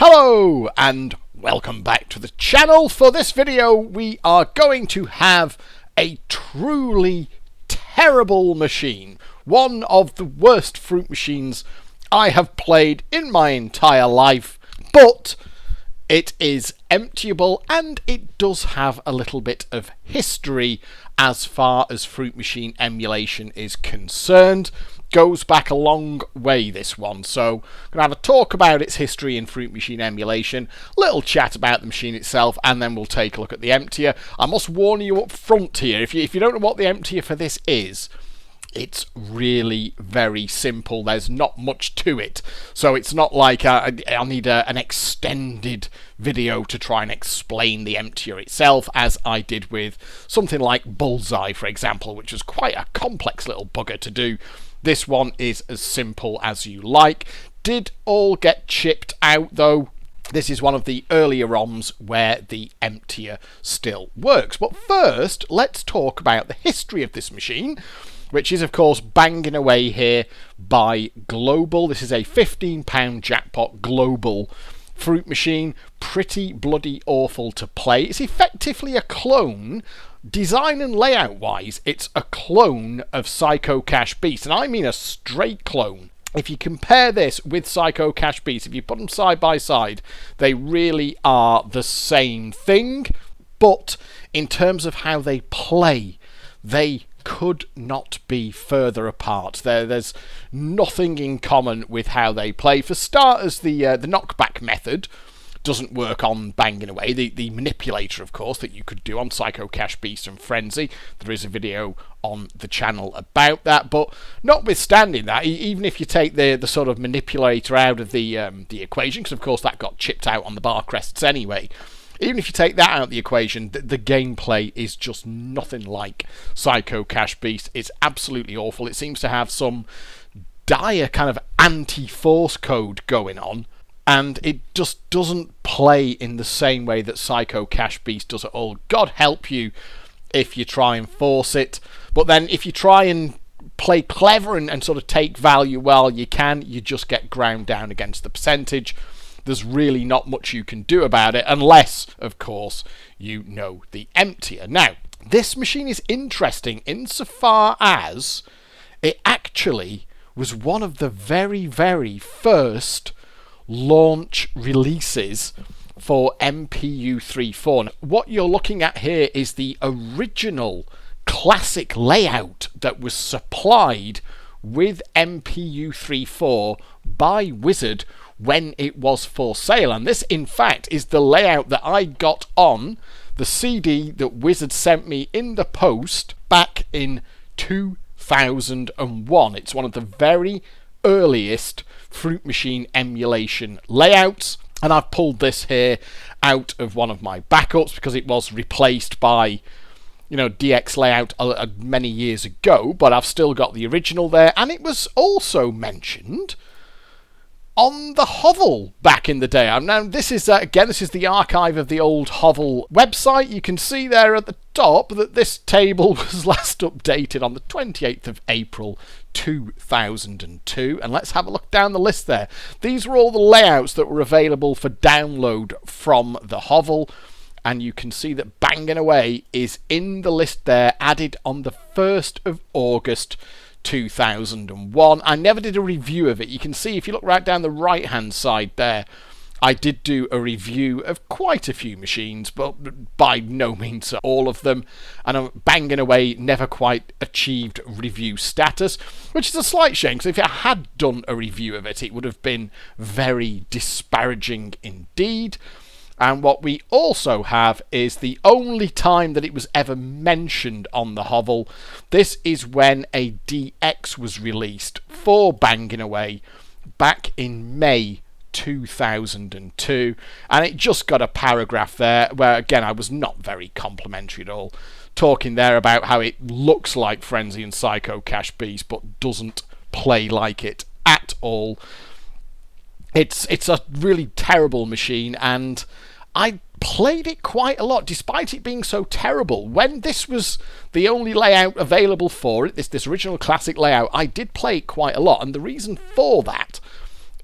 Hello and welcome back to the channel. For this video we are going to have a truly terrible machine. One of the worst fruit machines I have played in my entire life, but it is emptiable and it does have a little bit of history as far as fruit machine emulation is concerned. Goes back a long way, this one, so I'm going to have a talk about its history in fruit machine emulation, little chat about the machine itself, and then we'll take a look at the emptier. I must warn you up front here, if you don't know what the emptier for this is, it's really very simple. There's not much to it, so it's not like I need an extended video to try and explain the emptier itself, as I did with something like Bullseye, for example, which was quite a complex little bugger to do. This one is as simple as you like. Did all get chipped out though. This is one of the earlier ROMs where the emptier still works. But first, let's talk about the history of this machine, which is of course Bangin Away here by Global. This is a £15 jackpot global fruit machine. Pretty bloody awful to play. It's effectively a clone. Design and layout wise, it's a clone of Psycho Cash Beast, and I mean a straight clone. If you compare this with Psycho Cash Beast, if you put them side by side, they really are the same thing, but in terms of how they play, they could not be further apart. There's nothing in common with how they play. For starters, the knockback method doesn't work on Bangin Away. The manipulator, of course, that you could do on Psycho Cash Beast and Frenzy. There is a video on the channel about that, but notwithstanding that, even if you take the sort of manipulator out of the equation, because of course that got chipped out on the bar crests anyway, even if you take that out of the equation, the gameplay is just nothing like Psycho Cash Beast. It's absolutely awful. It seems to have some dire kind of anti-force code going on, and it just doesn't play in the same way that Psycho Cash Beast does at all. God help you if you try and force it. But then if you try and play clever and sort of take value while you can, you just get ground down against the percentage. There's really not much you can do about it, unless, of course, you know the emptier. Now, this machine is interesting insofar as it actually was one of the very, very first launch releases for MPU34. What you're looking at here is the original classic layout that was supplied with MPU34 by Wizard when it was for sale, and this in fact is the layout that I got on the CD that Wizard sent me in the post back in 2001. It's one of the very earliest fruit machine emulation layouts, and I've pulled this here out of one of my backups because it was replaced by DX layout many years ago, but I've still got the original there, and it was also mentioned on the Hovel back in the day. Now this is this is the archive of the old Hovel website. You can see there at the top that this table was last updated on the 28th of April 2002, and let's have a look down the list there. These were all the layouts that were available for download from the Hovel, and you can see that Bangin Away is in the list there, added on the 1st of August 2001. I never did a review of it. You can see if you look right down the right hand side there, I did do a review of quite a few machines, but by no means all of them, and Bangin Away never quite achieved review status, which is a slight shame, because if I had done a review of it, it would have been very disparaging indeed. And what we also have is the only time that it was ever mentioned on the Hovel. This is when a DX was released for Bangin Away back in May 2002, and it just got a paragraph there where, again, I was not very complimentary at all, talking there about how it looks like Frenzy and Psycho Cash Beast but doesn't play like it at all. It's a really terrible machine, and I played it quite a lot despite it being so terrible. When this was the only layout available for it, this original classic layout, I did play it quite a lot, and the reason for that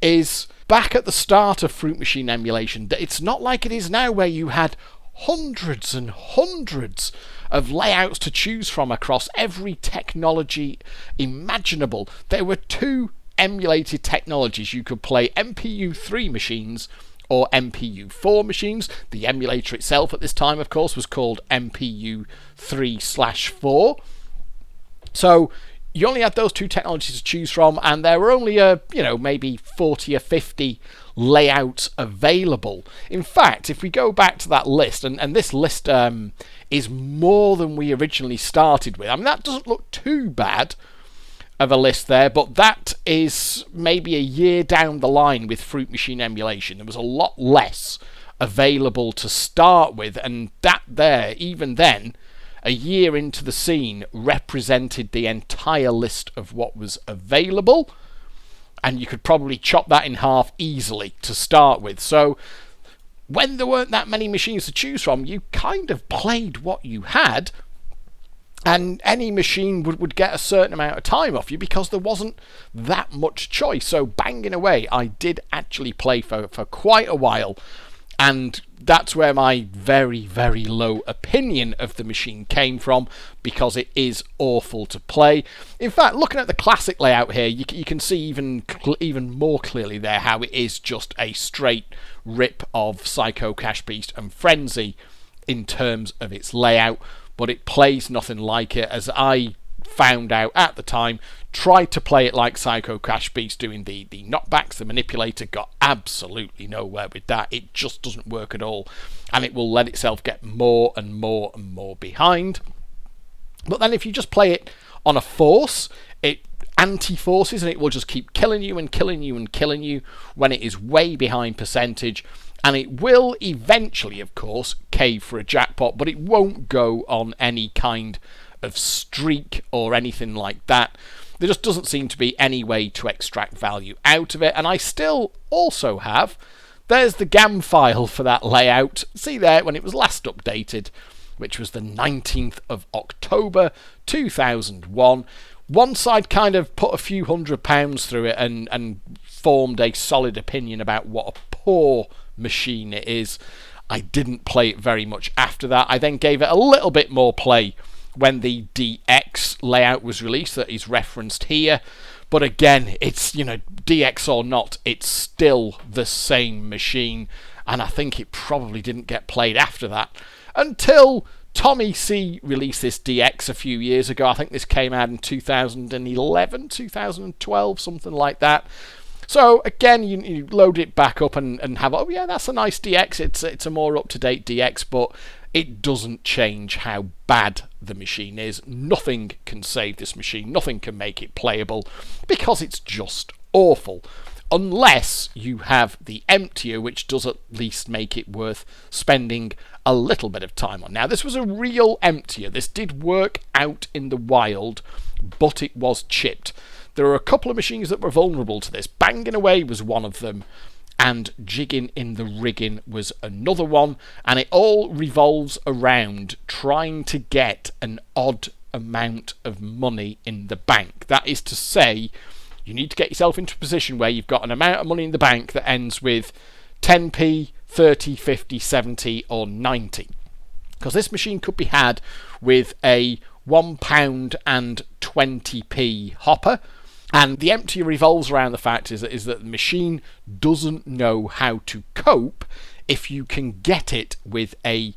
is Back at the start of Fruit Machine emulation, it's not like it is now where you had hundreds and hundreds of layouts to choose from across every technology imaginable. There were two emulated technologies. You could play MPU3 machines or MPU4 machines. The emulator itself at this time, of course, was called MPU3/4. So you only had those two technologies to choose from, and there were only maybe 40 or 50 layouts available. In fact, if we go back to that list, and this list is more than we originally started with. I mean, that doesn't look too bad of a list there, but that is maybe a year down the line with Fruit Machine emulation. There was a lot less available to start with, and that there, even then, a year into the scene, represented the entire list of what was available, and you could probably chop that in half easily to start with. So when there weren't that many machines to choose from, you kind of played what you had, and any machine would get a certain amount of time off you because there wasn't that much choice. So Bangin Away, I did actually play for quite a while, and that's where my very, very low opinion of the machine came from, because it is awful to play. In fact, looking at the classic layout here, you can see even more clearly there how it is just a straight rip of Psycho Cash Beast and Frenzy in terms of its layout, but it plays nothing like it, as I found out at the time. Tried to play it like Psycho Cash Beast, doing the knockbacks, the manipulator, got absolutely nowhere with that. It just doesn't work at all, and it will let itself get more and more and more behind. But then if you just play it on a force, it anti-forces, and it will just keep killing you and killing you and killing you when it is way behind percentage. And it will eventually, of course, cave for a jackpot, but it won't go on any kind of streak or anything like that. There just doesn't seem to be any way to extract value out of it. And I still also have, there's the GAM file for that layout. See there, when it was last updated, which was the 19th of October 2001. Once I'd kind of put a few £100 through it and formed a solid opinion about what a poor machine it is, I didn't play it very much after that. I then gave it a little bit more play when the DX layout was released, that is referenced here. But again, it's, DX or not, it's still the same machine, and I think it probably didn't get played after that until Tommy C released this DX a few years ago. I think this came out in 2011, 2012, something like that. So again, you load it back up and have, oh yeah, that's a nice DX. It's a more up-to-date DX, but it doesn't change how bad the machine is. Nothing can save this machine. Nothing can make it playable, because it's just awful. Unless you have the emptier, which does at least make it worth spending a little bit of time on. Now, this was a real emptier. This did work out in the wild, but it was chipped. There are a couple of machines that were vulnerable to this. Bangin Away was one of them, and Jigging in the Rigging was another one, and it all revolves around trying to get an odd amount of money in the bank. That is to say, you need to get yourself into a position where you've got an amount of money in the bank that ends with 10p, 30, 50, 70 or 90. Because this machine could be had with a £1 and 20p hopper. And the emptier revolves around the fact is that the machine doesn't know how to cope if you can get it with a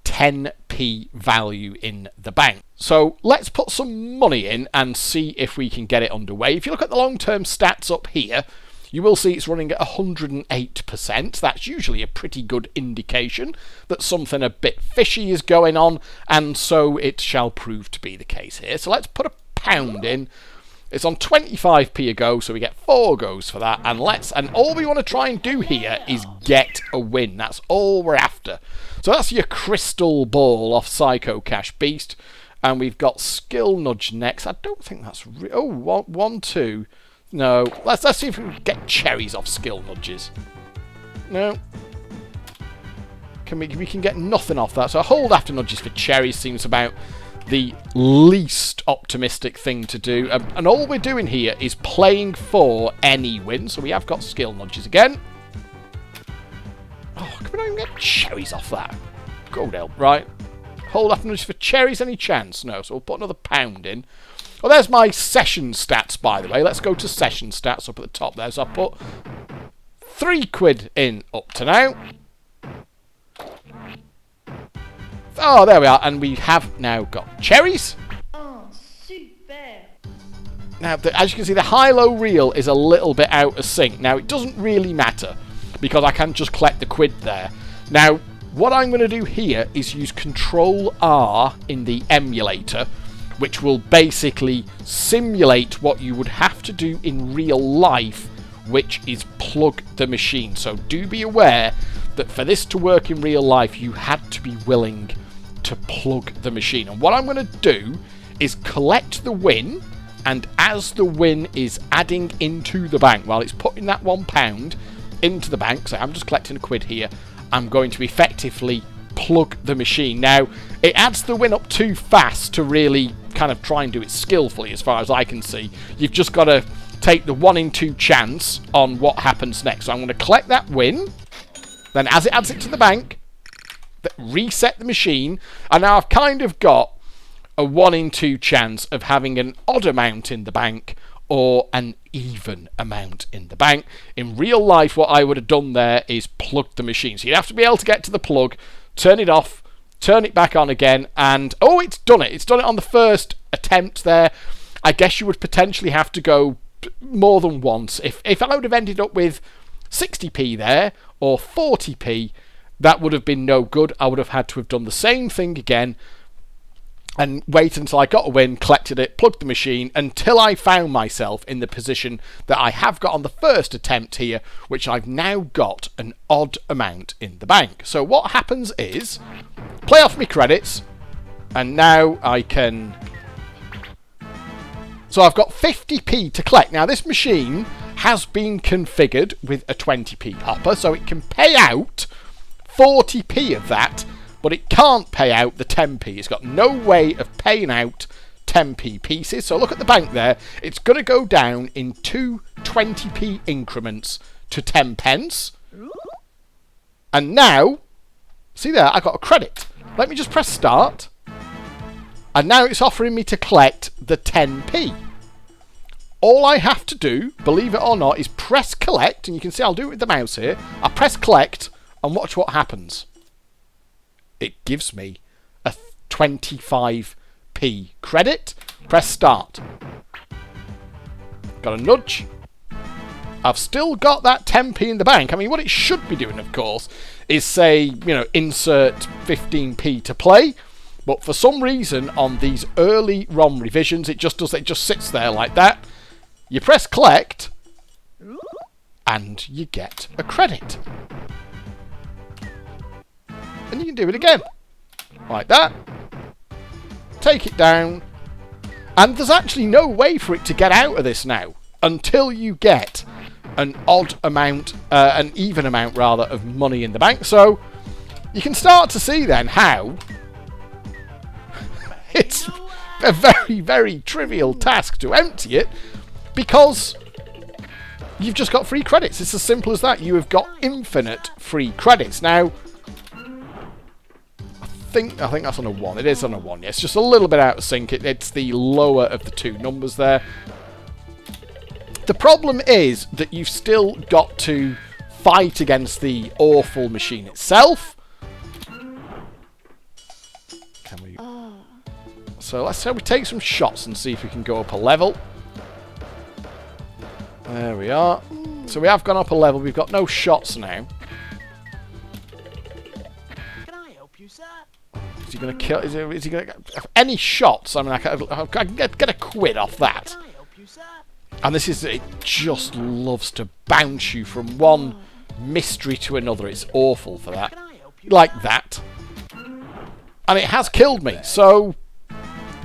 10p value in the bank. So let's put some money in and see if we can get it underway. If you look at the long-term stats up here, you will see it's running at 108%. That's usually a pretty good indication that something a bit fishy is going on, and so it shall prove to be the case here. So let's put £1 in. It's on 25p a go, so we get 4 goes for that. And all we want to try and do here is get a win. That's all we're after. So that's your crystal ball off Psycho Cash Beast. And we've got Skill Nudge next. I don't think that's... one, two. No. Let's see if we can get cherries off Skill Nudges. No. We can get nothing off that. So hold after nudges for cherries seems about the least optimistic thing to do. And all we're doing here is playing for any win. So we have got skill nudges again. Oh, can we not even get cherries off that? Go down, right. Hold up nudge for cherries, any chance? No, so we'll put another pound in. Well, there's my session stats, by the way. Let's go to session stats up at the top there. So I put £3 in up to now. Oh, there we are. And we have now got cherries. Oh, super. Now, as you can see, the high-low reel is a little bit out of sync. Now, it doesn't really matter because I can just collect the quid there. Now, what I'm going to do here is use Control-R in the emulator, which will basically simulate what you would have to do in real life, which is plug the machine. So do be aware that for this to work in real life, you had to be willing to plug the machine. And what I'm going to do is collect the win, and as the win is adding into the bank, while it's putting that £1 into the bank, so I'm just collecting a quid here, I'm going to effectively plug the machine. Now, it adds the win up too fast to really kind of try and do it skillfully as far as I can see. You've just got to take the 1 in 2 chance on what happens next. So I'm going to collect that win. Then as it adds it to the bank, reset the machine. And now I've kind of got a 1 in 2 chance of having an odd amount in the bank or an even amount in the bank. In real life, what I would have done there is plug the machine. So you'd have to be able to get to the plug, turn it off, turn it back on again, and oh, it's done it. It's done it on the first attempt there. I guess you would potentially have to go more than once. If I would have ended up with 60p there or 40p, that would have been no good. I would have had to have done the same thing again and wait until I got a win, collected it, plugged the machine, until I found myself in the position that I have got on the first attempt here, which I've now got an odd amount in the bank. So what happens is, play off my credits, and now I can... So I've got 50p to collect. Now this machine has been configured with a 20p hopper, so it can pay out 40p of that, but it can't pay out the 10p. It's got no way of paying out 10p pieces. So look at the bank there. It's going to go down in 2 20p increments to 10 pence. And now, see there, I got a credit. Let me just press start. And now it's offering me to collect the 10p. All I have to do, believe it or not, is press collect. And you can see I'll do it with the mouse here. I press collect and watch what happens. It gives me a 25p credit. Press start. Got a nudge. I've still got that 10p in the bank. I mean, what it should be doing, of course, is say, insert 15p to play. But for some reason, on these early ROM revisions, it just sits there like that. You press collect, and you get a credit. And you can do it again. Like that. Take it down. And there's actually no way for it to get out of this now until you get an odd amount, an even amount rather, of money in the bank. So you can start to see then how it's a very, very trivial task to empty it because you've just got free credits. It's as simple as that. You have got infinite free credits. Now, I think that's on a 1. It is on a 1, yes. Just a little bit out of sync. It's the lower of the 2 numbers there. The problem is that you've still got to fight against the awful machine itself. Can we... So let's say we take some shots and see if we can go up a level. There we are. So we have gone up a level. We've got no shots now. Can I help you, sir? Is he going to kill... Is he going to... Any shots? I mean, I can get a quid off that. Can I help you, sir? And this is... It just loves to bounce you from one mystery to another. It's awful for that. Can I help you, Like that. And it has killed me. So,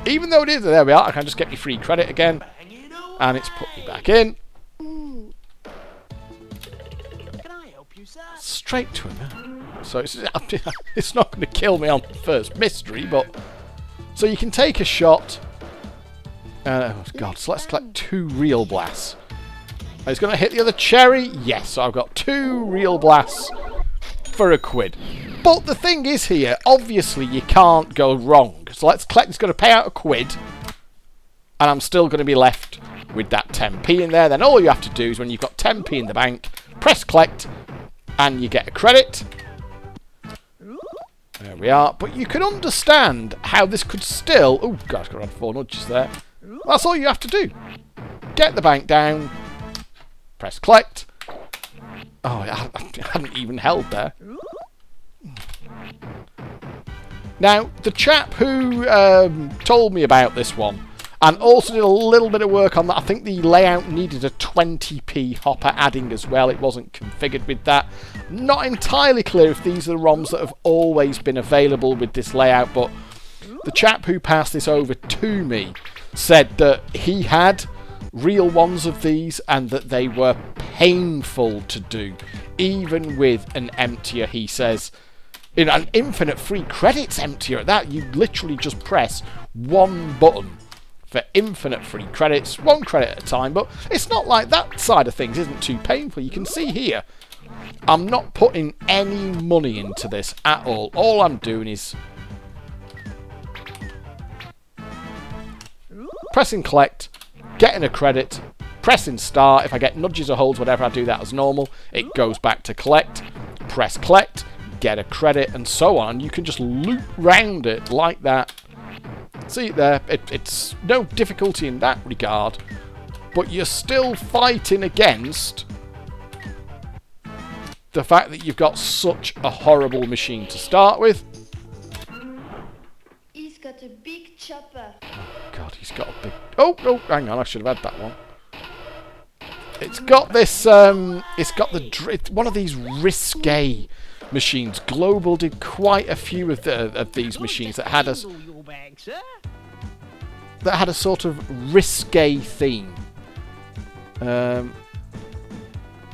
even though it is... There we are. I can just get me free credit again. Bangin Away. And it's put me back in. Can I help you, sir? Straight to him now. So it's not going to kill me on the first mystery, but... So you can take a shot, Oh, God. So let's collect 2 real blasts. It's going to hit the other cherry. Yes, so I've got 2 real blasts for £1. But the thing is here, obviously you can't go wrong. So let's collect. It's going to pay out £1. And I'm still going to be left with that 10p in there. Then all you have to do is when you've got 10p in the bank, press collect, and you get a credit. There we are. But you can understand how this could still... Oh, God, I've got to add 4 nudges there. That's all you have to do. Get the bank down. Press collect. Oh, I hadn't even held there. Now, the chap who told me about this one, and also did a little bit of work on that, I think the layout needed a 20p hopper adding as well. It wasn't configured with that. Not entirely clear if these are the ROMs that have always been available with this layout, but the chap who passed this over to me said that he had real ones of these and that they were painful to do, even with an emptier. He says, in an infinite free credits emptier at that, you literally just press one button for infinite free credits, 1 credit at a time. But it's not like that side of things isn't too painful. You can see here, I'm not putting any money into this at all. All I'm doing is pressing collect, getting a credit, pressing start. If I get nudges or holds, whatever, I do that as normal. It goes back to collect, press collect, get a credit, and so on. You can just loop round it like that. See it there? It's no difficulty in that regard, but you're still fighting against the fact that you've got such a horrible machine to start with. He's got a big chopper. God, he's got a big... Oh, hang on, I should have had that one. It's got this, it's got one of these risque machines. Global did quite a few of these machines that had a sort of risque theme.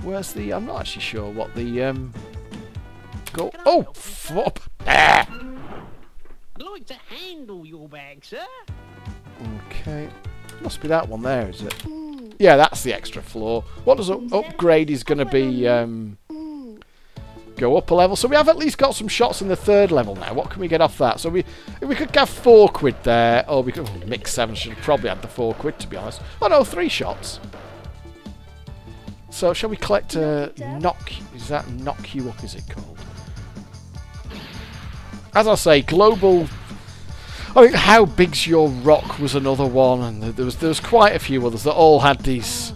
Where's the... I'm not actually sure what the... Go... Oh! Flop! Ah! I'd like to handle your bag, sir. Okay. Must be that one there, is it? Yeah, that's the extra floor. What does upgrade is going to be... go up a level. So we have at least got some shots in the 3rd level now. What can we get off that? So we could have £4 there, or we could... Oh, mix 7 should have probably had the £4, to be honest. Oh no, 3 shots. So shall we collect knock... Is that knock you up, is it called? As I say, global... I think How Big's Your Rock was another one, and there was quite a few others that all had these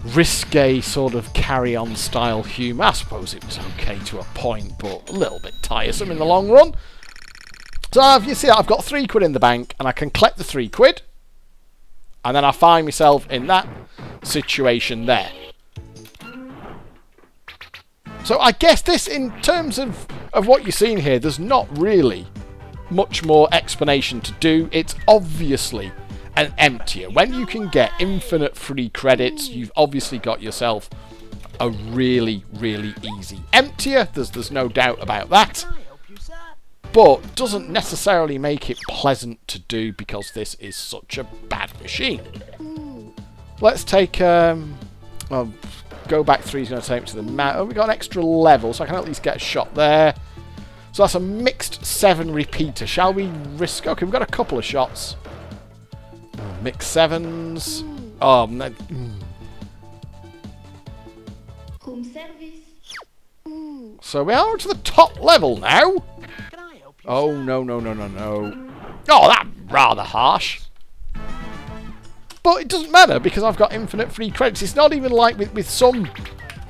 risque sort of carry-on style humour. I suppose it was okay to a point, but a little bit tiresome in the long run. So you see, I've got £3 in the bank, and I can collect the £3, and then I find myself in that situation there. So I guess this, in terms of what you're seeing here, there's not really much more explanation to do. It's obviously an emptier. When you can get infinite free credits, you've obviously got yourself a really, really easy emptier. There's no doubt about that. Can I help you, sir? But doesn't necessarily make it pleasant to do because this is such a bad machine. Let's take... well, go back 3 is going to take me to the map. Oh, we got an extra level, so I can at least get a shot there. So that's a mixed 7 repeater. Shall we risk... Okay, we've got a couple of shots. Mixed 7s. Oh, no. Home service. So we are to the top level now. Can I help you, Oh, sir? no. Oh, that's rather harsh. But it doesn't matter because I've got infinite free credits. It's not even like with some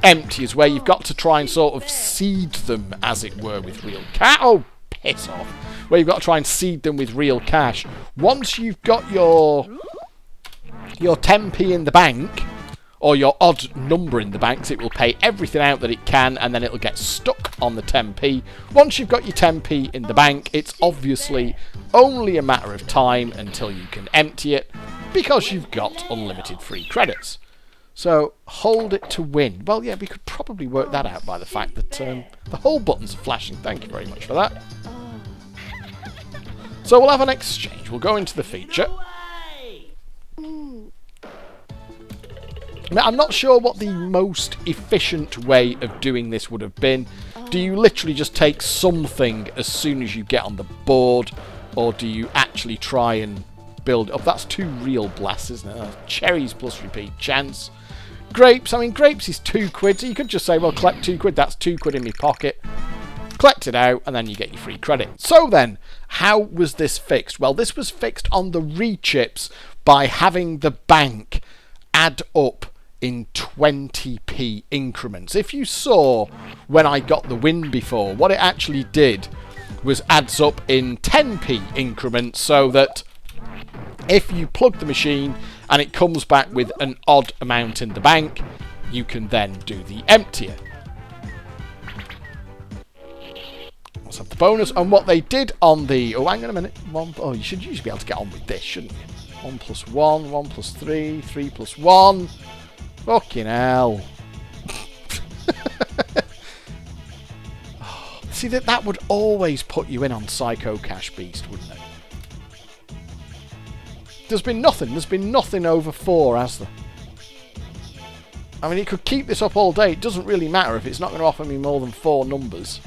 emptiers where you've got to try and sort of seed them, as it were, with real cash. Oh, piss off. Where you've got to try and seed them with real cash. Once you've got your 10p in the bank, or your odd number in the banks, it will pay everything out that it can, and then it'll get stuck on the 10p. Once you've got your 10p in the bank, it's obviously only a matter of time until you can empty it, because you've got unlimited free credits. So, hold it to win. Well, yeah, we could probably work that out by the fact that the whole buttons are flashing. Thank you very much for that. So we'll have an exchange. We'll go into the feature. Away! I mean, I'm not sure what the most efficient way of doing this would have been. Do you literally just take something as soon as you get on the board, or do you actually try and build up? That's 2 real blasts, isn't it? Cherries plus repeat chance. Grapes, I mean, grapes is £2, so you could just say, well, collect £2, that's £2 in my pocket. Collect it out, and then you get your free credit. So then, how was this fixed? Well, this was fixed on the rechips by having the bank add up in 20p increments. If you saw when I got the win before, what it actually did was adds up in 10p increments, so that if you plug the machine and it comes back with an odd amount in the bank, you can then do the emptier. Let's have the bonus. And what they did on the... Oh, hang on a minute. You should usually be able to get on with this, shouldn't you? 1 plus 1, 1 plus 3, 3 plus 1. Fucking hell. See, that would always put you in on Psycho Cash Beast, wouldn't it? There's been nothing over 4, has there? I mean, it could keep this up all day. It doesn't really matter if it's not going to offer me more than 4 numbers.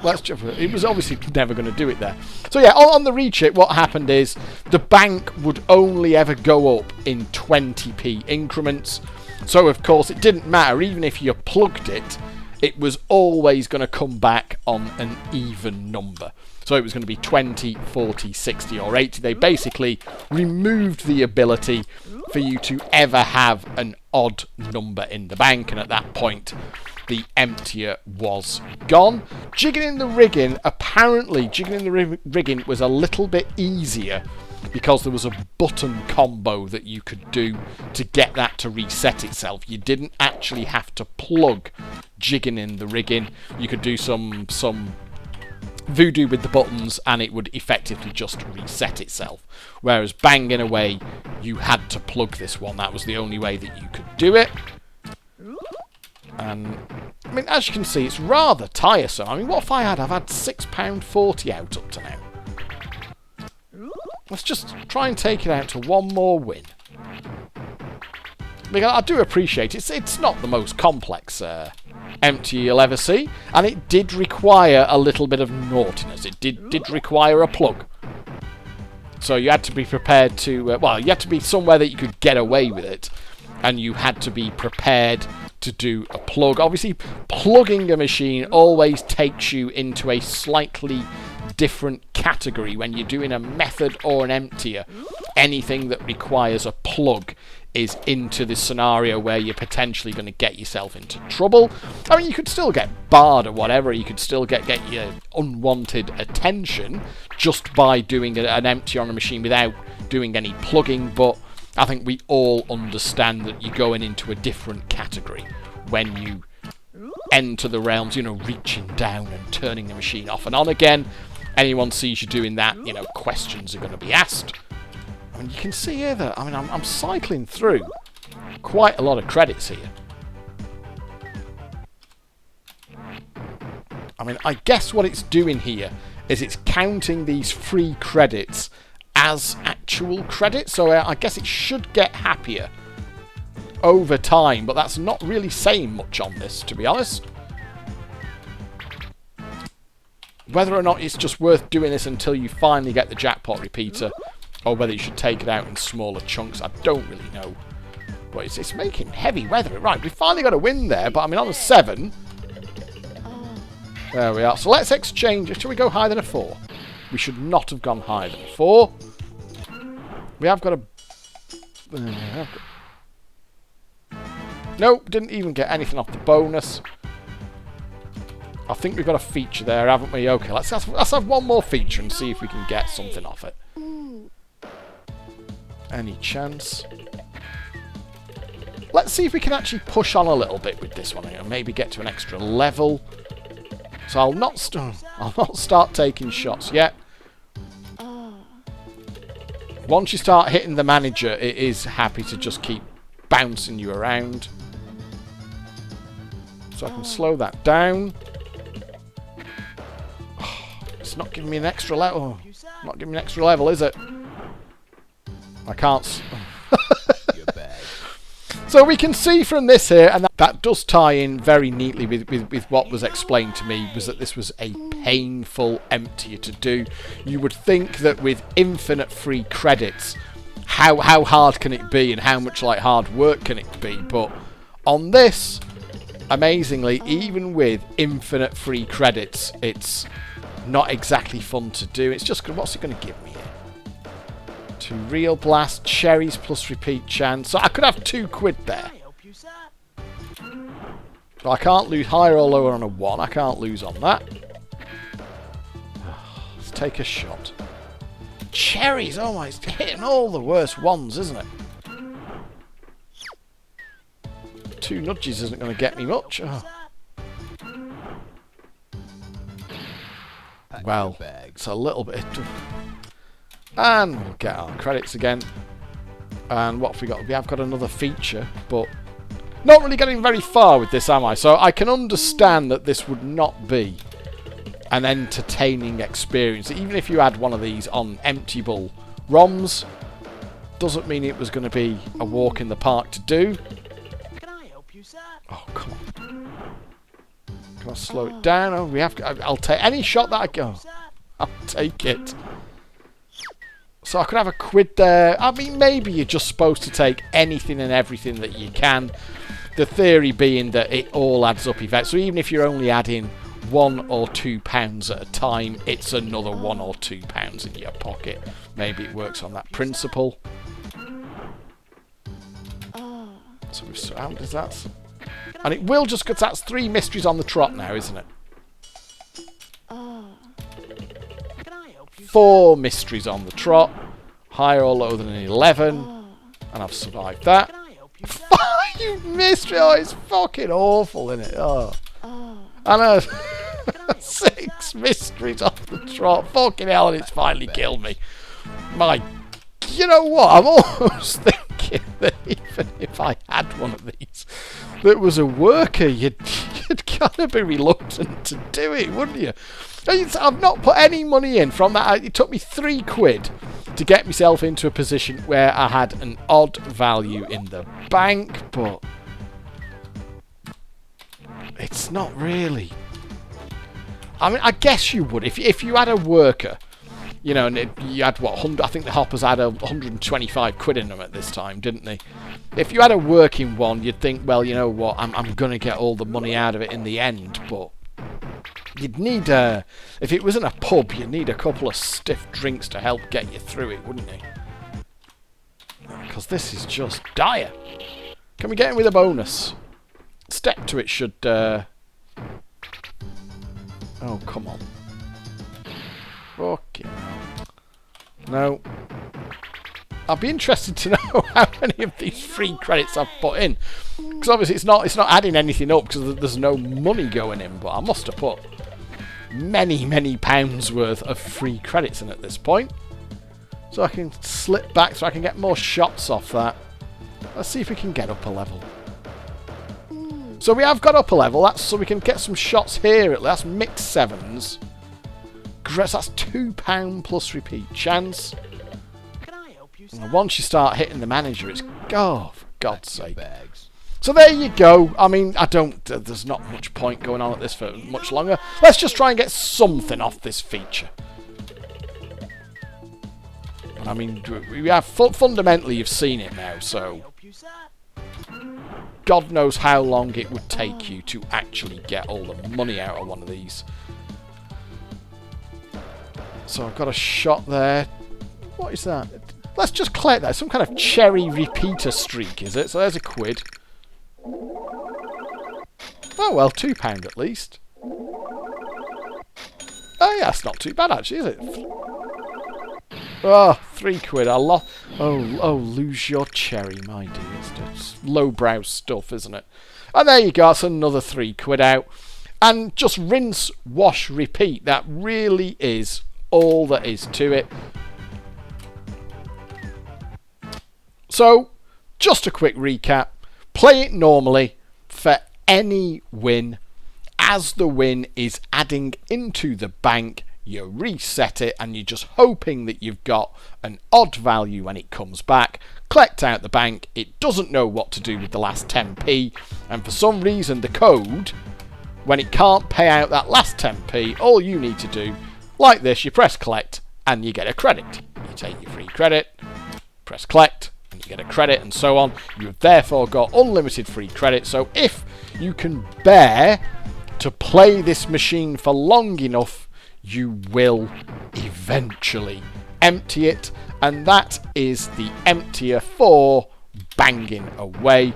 It was obviously never going to do it there. So yeah, on the rechip, what happened is the bank would only ever go up in 20p increments. So of course it didn't matter, even if you plugged it, it was always going to come back on an even number. So it was going to be 20, 40, 60 or 80. They basically removed the ability for you to ever have an odd number in the bank, and at that point the emptier was gone. Jigging in the rigging, apparently jigging in the rigging was a little bit easier because there was a button combo that you could do to get that to reset itself. You didn't actually have to plug jigging in the rigging. You could do some voodoo with the buttons and it would effectively just reset itself. Whereas Bangin Away, you had to plug this one. That was the only way that you could do it. And I mean, as you can see, it's rather tiresome. I mean, what if I've had £6.40 out up to now? Let's just try and take it out to one more win. Because I do appreciate it's not the most complex empty you'll ever see, and it did require a little bit of naughtiness. It did require a plug. So you had to be prepared to... you had to be somewhere that you could get away with it, and you had to be prepared to do a plug. Obviously, plugging a machine always takes you into a slightly different category when you're doing a method or an emptier. Anything that requires a plug is into the scenario where you're potentially going to get yourself into trouble. I mean, you could still get barred or whatever, you could still get your unwanted attention just by doing an emptier on a machine without doing any plugging, but I think we all understand that you're going into a different category when you enter the realms, reaching down and turning the machine off and on again. Anyone sees you doing that, questions are going to be asked. And you can see here that, I mean, I'm cycling through quite a lot of credits here. I mean, I guess what it's doing here is it's counting these free credits as actual credits, so I guess it should get happier over time, but that's not really saying much on this, to be honest. Whether or not it's just worth doing this until you finally get the jackpot repeater, or whether you should take it out in smaller chunks, I don't really know. But it's making heavy weather. Right, we finally got a win there, but I mean on a 7. There we are. So let's exchange. Shall we go higher than a 4? We should not have gone higher than a 4. We have got a... Nope, didn't even get anything off the bonus. I think we've got a feature there, haven't we? Okay, let's have one more feature and see if we can get something off it. Any chance? Let's see if we can actually push on a little bit with this one and maybe get to an extra level. So I'll not start taking shots yet. Once you start hitting the manager, it is happy to just keep bouncing you around. So I can slow that down. It's not giving me an extra level. Not giving me an extra level, is it? I can't... Your bag. So we can see from this here, and that does tie in very neatly with what was explained to me, was that this was a painful emptier to do. You would think that with infinite free credits, how hard can it be, and how much like hard work can it be? But on this, amazingly, even with infinite free credits, it's not exactly fun to do. It's just, what's it going to give me here? 2 real blast, cherries plus repeat chance. So I could have 2 quid there. But I can't lose higher or lower on a 1. I can't lose on that. Let's take a shot. Cherries! Oh my, it's hitting all the worst ones, isn't it? 2 nudges isn't going to get me much. Oh. Well, it's a little bit... And we'll get our credits again. And what have we got? We have got another feature, but not really getting very far with this, am I? So I can understand that this would not be an entertaining experience. Even if you had one of these on emptyable ROMs, doesn't mean it was going to be a walk in the park to do. Can I help you, sir? Oh, come on. Can I slow it down? Oh, we have. I'll take any shot that I go. I'll take it. So I could have a quid there. I mean, maybe you're just supposed to take anything and everything that you can. The theory being that it all adds up eventually. So even if you're only adding £1 or £2 at a time, it's another £1 or £2 in your pocket. Maybe it works on that principle. So we've surrounded that. And it will just, because that's 3 mysteries on the trot now, isn't it? 4 mysteries on the trot. Higher or lower than an 11. And I've survived that. 5 mysteries! Oh, it's fucking awful, isn't it? Oh. And 6 mysteries off the trot. Fucking hell, and it's finally killed me. You know what? I'm almost thinking that even if I had one of these that was a worker, you'd kind of be reluctant to do it, wouldn't you? I've not put any money in from that. It took me 3 quid to get myself into a position where I had an odd value in the bank, but it's not really. I mean, I guess you would if you had a worker, you know, and you had what, 100, I think the hoppers had 125 quid in them at this time, didn't they? If you had a working one, you'd think, well, you know what, I'm going to get all the money out of it in the end, but you'd need, if it was in a pub, you'd need a couple of stiff drinks to help get you through it, wouldn't you? Because this is just dire. Can we get in with a bonus? Step to it should, oh, come on. Fucking hell. No. I'd be interested to know how many of these free credits I've put in. Because obviously it's not adding anything up because there's no money going in, but I must have put many pounds worth of free credits in at this point. So I can slip back so I can get more shots off that. Let's see if we can get up a level. So we have got up a level, that's so we can get some shots here. That's mixed 7s. That's £2 plus repeat chance. Can I help you, sir? And once you start hitting the manager, it's for God's sake. So there you go. I mean, there's not much point going on at this for much longer. Let's just try and get something off this feature. I mean, we have fundamentally you've seen it now, so God knows how long it would take you to actually get all the money out of one of these. So I've got a shot there. What is that? Let's just collect that. Some kind of cherry repeater streak, is it? So there's a quid. Oh well, £2 at least. Oh yeah, that's not too bad actually, is it? Oh, 3 quid. I lost. Oh, lose your cherry, my dear. It's just lowbrow stuff, isn't it? And there you go. That's another 3 quid out. And just rinse, wash, repeat. That really is all that is to it. So, just a quick recap. Play it normally for any win. As the win is adding into the bank, you reset it, and you're just hoping that you've got an odd value when it comes back. Collect out the bank, it doesn't know what to do with the last 10p, and for some reason the code, when it can't pay out that last 10p, all you need to do, like this, you press collect and you get a credit. You take your free credit, press collect, and you get a credit, and so on. You've therefore got unlimited free credit. So if you can bear to play this machine for long enough, you will eventually empty it, and that is the emptier for Bangin Away.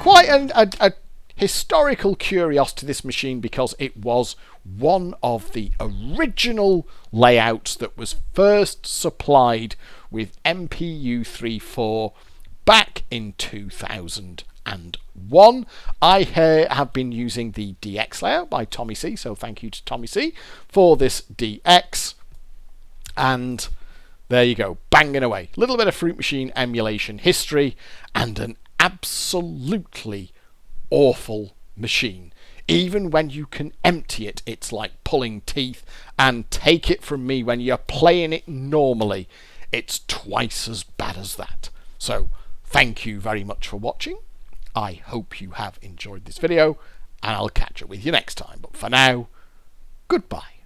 Quite a historical curiosity, this machine, because it was one of the original layouts that was first supplied with MPU 3.4 back in 2001. I have been using the DX layout by Tommy C, so thank you to Tommy C for this DX. And there you go, Bangin Away. A little bit of Fruit Machine emulation history, and an absolutely awful machine. Even when you can empty it, it's like pulling teeth, and take it from me, when you're playing it normally, it's twice as bad as that. So thank you very much for watching. I hope you have enjoyed this video, and I'll catch up with you next time. But for now, goodbye.